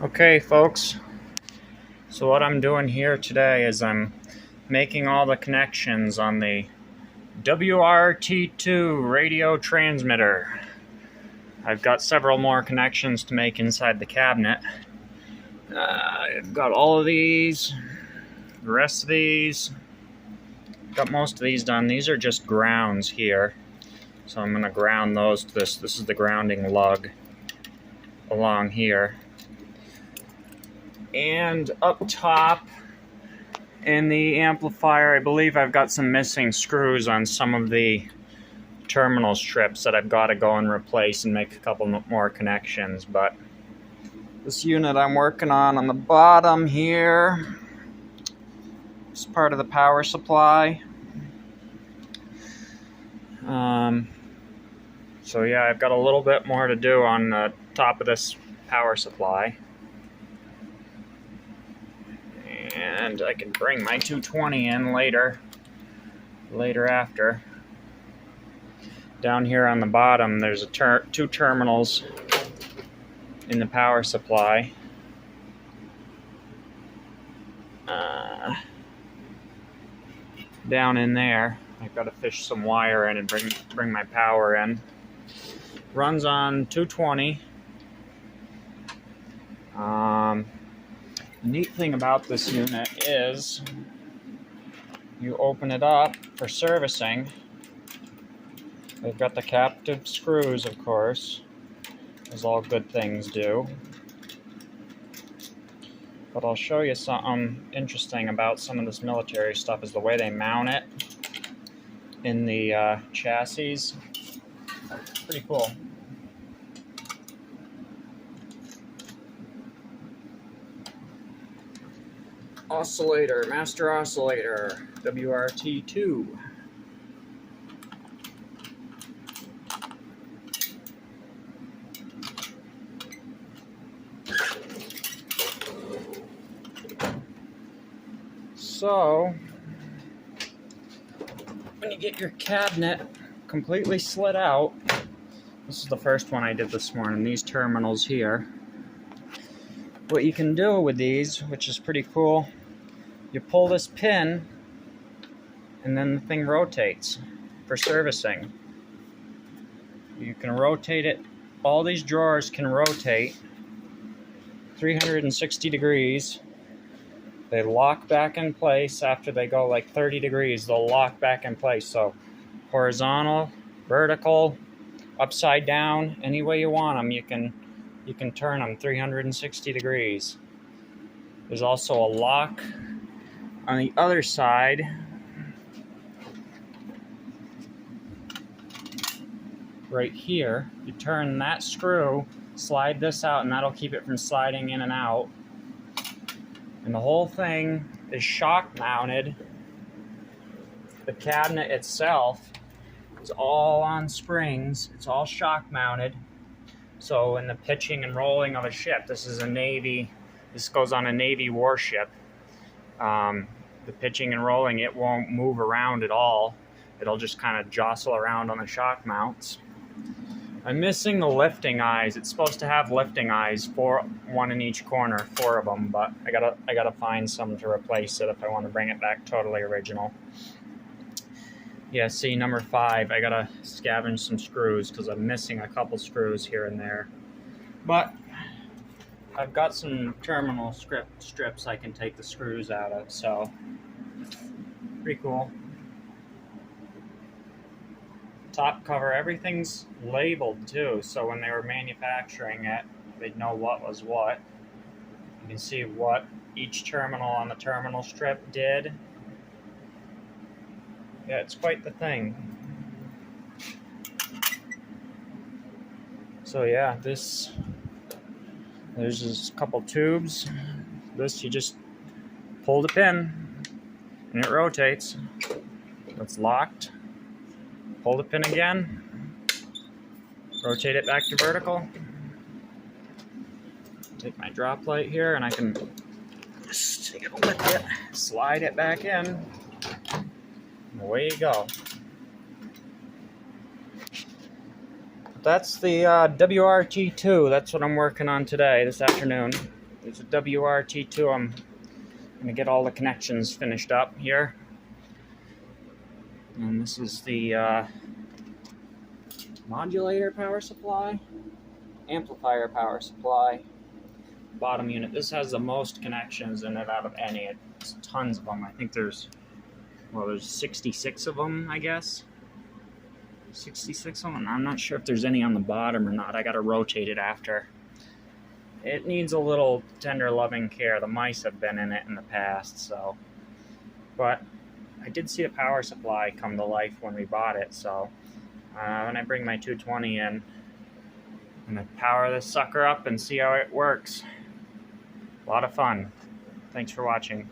Okay, folks, so what I'm doing here today is I'm making all the connections on the wrt-2 radio transmitter. I've got several more connections to make inside the cabinet. I've got all of these, the rest of these, got most of these done. These are just grounds here, so I'm going to ground those to this. This is the grounding lug along here. And up top in the amplifier, I believe I've got some missing screws on some of the terminal strips that I've got to go and replace and make a couple more connections. But this unit I'm working on the bottom here is part of the power supply. So yeah, I've got a little bit more to do on the top of this power supply. And I can bring my 220 in later after. Down here on the bottom, there's two terminals in the power supply. Down in there, I've got to fish some wire in and bring my power in. Runs on 220. The neat thing about this unit is you open it up for servicing. They've got the captive screws, of course, as all good things do. But I'll show you something interesting about some of this military stuff is the way they mount it in the chassis. Pretty cool. Oscillator, master oscillator, wrt-2. So, when you get your cabinet completely slid out, this is the first one I did this morning, these terminals here. What you can do with these, which is pretty cool, you pull this pin and then the thing rotates for servicing. You can rotate it, all these drawers can rotate 360 degrees. They lock back in place after they go like 30 degrees, they'll lock back in place. So horizontal, vertical, upside down, any way you want them, you can turn them 360 degrees. There's also a lock on the other side. Right here, you turn that screw, slide this out, and that'll keep it from sliding in and out. And the whole thing is shock mounted. The cabinet itself is all on springs. It's all shock mounted. So in the pitching and rolling of a ship, this goes on a Navy warship. The pitching and rolling, it won't move around at all. It'll just kind of jostle around on the shock mounts. I'm missing the lifting eyes. It's supposed to have lifting eyes, one in each corner, 4 of them, but I gotta find some to replace it if I want to bring it back totally original. Yeah, see, number 5, I gotta scavenge some screws because I'm missing a couple screws here and there. But I've got some terminal strips I can take the screws out of, so pretty cool. Top cover, everything's labeled too, so when they were manufacturing it, they'd know what was what. You can see what each terminal on the terminal strip did. Yeah, it's quite the thing. So yeah, there's just a couple tubes. This, you just pull the pin and it rotates. It's locked. Pull the pin again. Rotate it back to vertical. Take my drop light here and I can just take it with it, slide it back in. And away you go. That's the wrt-2. That's what I'm working on today, this afternoon. There's a wrt-2. I'm going to get all the connections finished up here. And this is the modulator power supply, amplifier power supply, bottom unit. This has the most connections in it out of any. It's tons of them. I think there's 66 of them, I guess. 66 of them. I'm not sure if there's any on the bottom or not. I got to rotate it after. It needs a little tender loving care. The mice have been in it in the past, so. But I did see a power supply come to life when we bought it, so when I bring my 220 in, I'm going to power this sucker up and see how it works. A lot of fun. Thanks for watching.